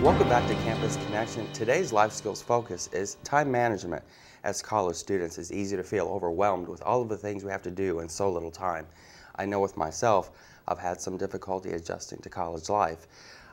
Welcome back to Campus Connection. Today's life skills focus is time management. As college students, it's easy to feel overwhelmed with all of the things we have to do in so little time. I know with myself, I've had some difficulty adjusting to college life.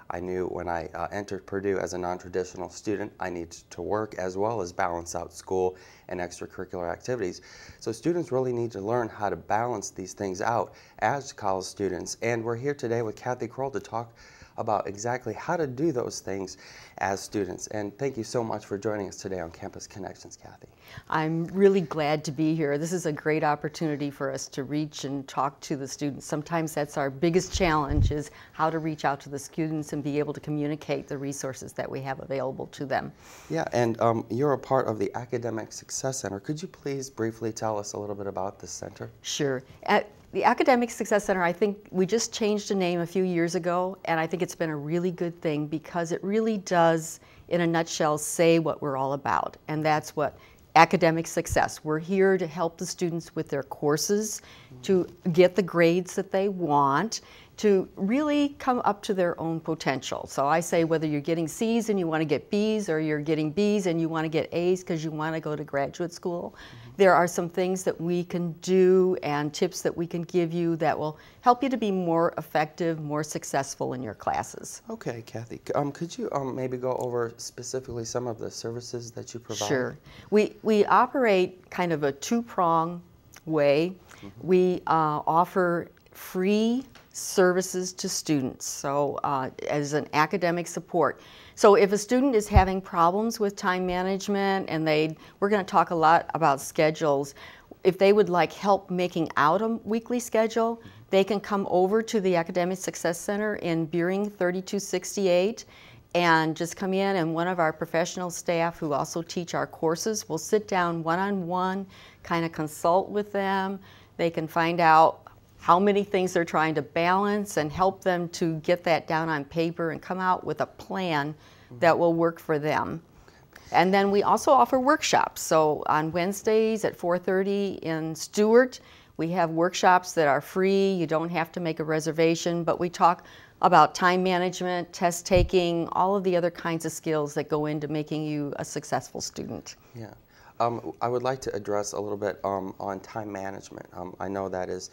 I knew when I entered Purdue as a non-traditional student, I needed to work as well as balance out school and extracurricular activities. So students really need to learn how to balance these things out as college students. And we're here today with Kathy Kroll to talk about exactly how to do those things as students. And thank you so much for joining us today on Campus Connections, Kathy. I'm really glad to be here. This is a great opportunity for us to reach and talk to the students. Sometimes that's our biggest challenge, is how to reach out to the students and be able to communicate the resources that we have available to them. Yeah, and you're a part of the Academic Success Center. Could you please briefly tell us a little bit about this center? Sure. At the Academic Success Center, I think we just changed the name a few years ago, and I think it's been a really good thing because it really does, in a nutshell, say what we're all about, and that's what academic success. We're here to help the students with their courses, to get the grades that they want, to really come up to their own potential. So I say whether you're getting C's and you want to get B's, or you're getting B's and you want to get A's because you want to go to graduate school, there are some things that we can do and tips that we can give you that will help you to be more effective, more successful in your classes. Okay, Kathy. Could you maybe go over specifically some of the services that you provide? Sure. We operate kind of a two-prong way. We offer free services to students, so as an academic support. So if a student is having problems with time management, and we're going to talk a lot about schedules, if they would like help making out a weekly schedule, they can come over to the Academic Success Center in Beering 3268 and just come in, and one of our professional staff who also teach our courses will sit down one-on-one, kind of consult with them. They can find out how many things they're trying to balance and help them to get that down on paper and come out with a plan that will work for them. And then we also offer workshops. So on Wednesdays at 4:30 in Stewart, we have workshops that are free. You don't have to make a reservation, but we talk about time management, test taking, all of the other kinds of skills that go into making you a successful student. Yeah. I would like to address a little bit on time management. I know that is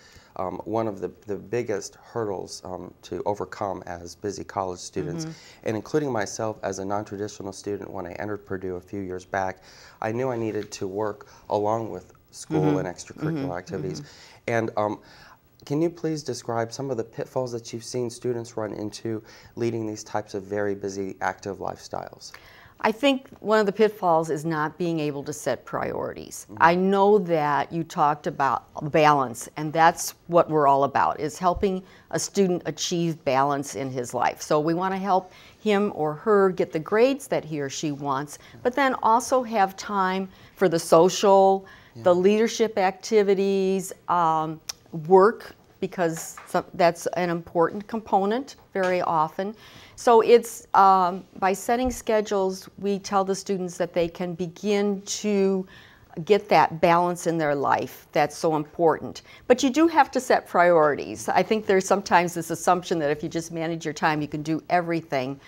one of the biggest hurdles to overcome as busy college students, and including myself as a non-traditional student when I entered Purdue a few years back, I knew I needed to work along with school and extracurricular activities. And can you please describe some of the pitfalls that you've seen students run into leading these types of very busy, active lifestyles? I think one of the pitfalls is not being able to set priorities. I know that you talked about balance, and that's what we're all about, is helping a student achieve balance in his life. So we want to help him or her get the grades that he or she wants, but then also have time for the social, the leadership activities, work, because that's an important component very often. So it's by setting schedules, we tell the students that they can begin to get that balance in their life. That's so important. But you do have to set priorities. I think there's sometimes this assumption that if you just manage your time, you can do everything.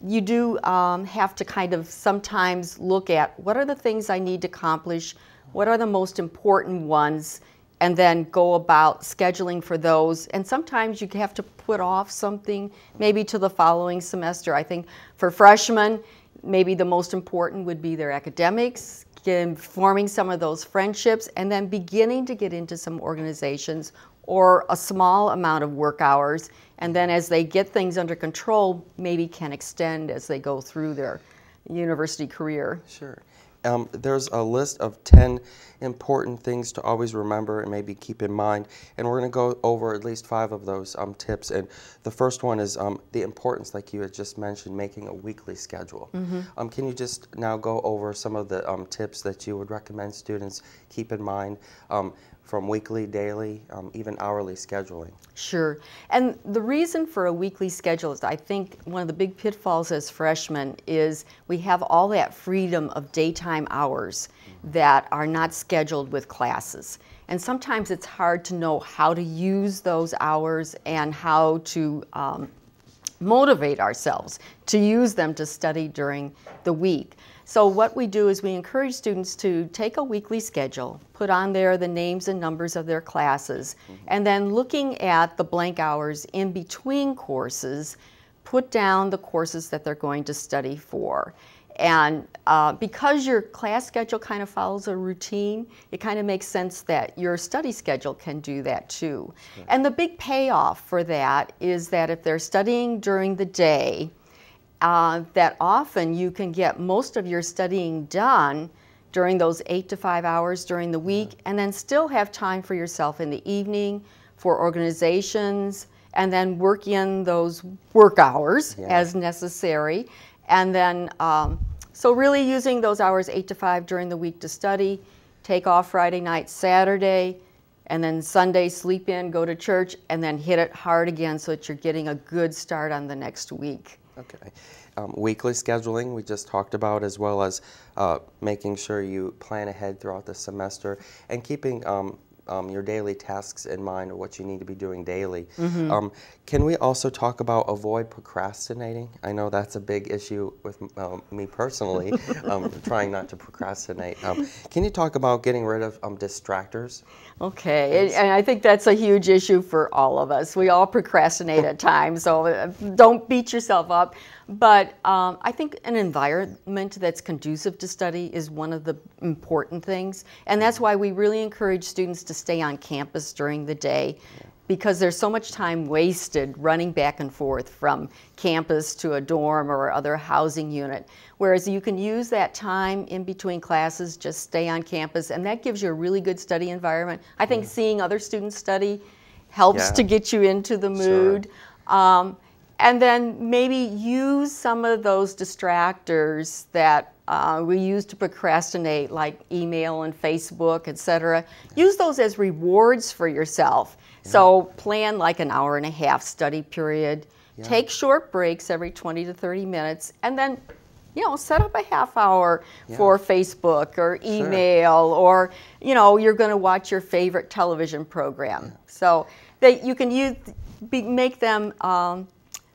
You do have to kind of sometimes look at what are the things I need to accomplish, what are the most important ones, and then go about scheduling for those. And sometimes you have to put off something maybe to the following semester. I think for freshmen, maybe the most important would be their academics, forming some of those friendships, and then beginning to get into some organizations or a small amount of work hours. And then as they get things under control, maybe can extend as they go through their university career. Sure. There's a list of 10 important things to always remember and maybe keep in mind, and we're going to go over at least 5 of those tips. And the first one is the importance, like you had just mentioned, making a weekly schedule. Can you just now go over some of the tips that you would recommend students keep in mind from weekly, daily, even hourly scheduling? Sure. And the reason for a weekly schedule is, I think, one of the big pitfalls as freshmen is we have all that freedom of daytime hours that are not scheduled with classes. And sometimes it's hard to know how to use those hours and how to motivate ourselves to use them to study during the week. So what we do is we encourage students to take a weekly schedule, put on there the names and numbers of their classes, and then looking at the blank hours in between courses, put down the courses that they're going to study for. And because your class schedule kind of follows a routine, it kind of makes sense that your study schedule can do that too. Sure. And the big payoff for that is that if they're studying during the day, that often you can get most of your studying done during those 8 to 5 hours during the week, and then still have time for yourself in the evening, for organizations, and then work in those work hours as necessary. And then, so really using those hours 8 to 5 during the week to study, take off Friday night, Saturday, and then Sunday sleep in, go to church, and then hit it hard again so that you're getting a good start on the next week. Okay. Weekly scheduling we just talked about, as well as making sure you plan ahead throughout the semester and keeping your daily tasks in mind, or what you need to be doing daily. Can we also talk about avoid procrastinating? I know that's a big issue with me personally, trying not to procrastinate. Can you talk about getting rid of distractors? Okay, and I think that's a huge issue for all of us. We all procrastinate at times, so don't beat yourself up. But I think an environment that's conducive to study is one of the important things, and that's why we really encourage students to stay on campus during the day, because there's so much time wasted running back and forth from campus to a dorm or other housing unit. Whereas you can use that time in between classes, just stay on campus, and that gives you a really good study environment. I think seeing other students study helps to get you into the mood. Sure. And then maybe use some of those distractors that we use to procrastinate, like email and Facebook, etc. Use those as rewards for yourself. So plan like an hour-and-a-half study period. Take short breaks every 20 to 30 minutes, and then set up a half hour for Facebook or email, or you're going to watch your favorite television program. So that you can make them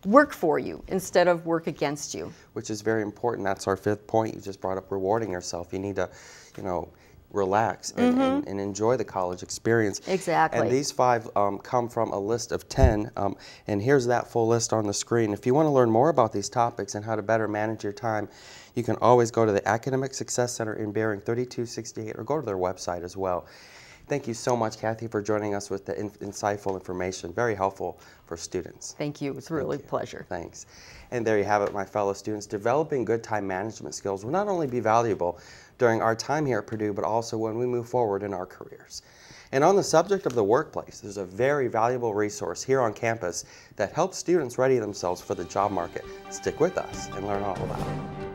work for you instead of work against you. Which is very important. That's our fifth point. You just brought up rewarding yourself. You need to, relax and enjoy the college experience. Exactly. And these 5 come from a list of 10, and here's that full list on the screen. If you want to learn more about these topics and how to better manage your time, you can always go to the Academic Success Center in Bearing 3268, or go to their website as well. Thank you so much, Kathy, for joining us with the insightful information. Very helpful for students. Thank you. It's really a pleasure. Thanks. And there you have it, my fellow students. Developing good time management skills will not only be valuable during our time here at Purdue, but also when we move forward in our careers. And on the subject of the workplace, there's a very valuable resource here on campus that helps students ready themselves for the job market. Stick with us and learn all about it.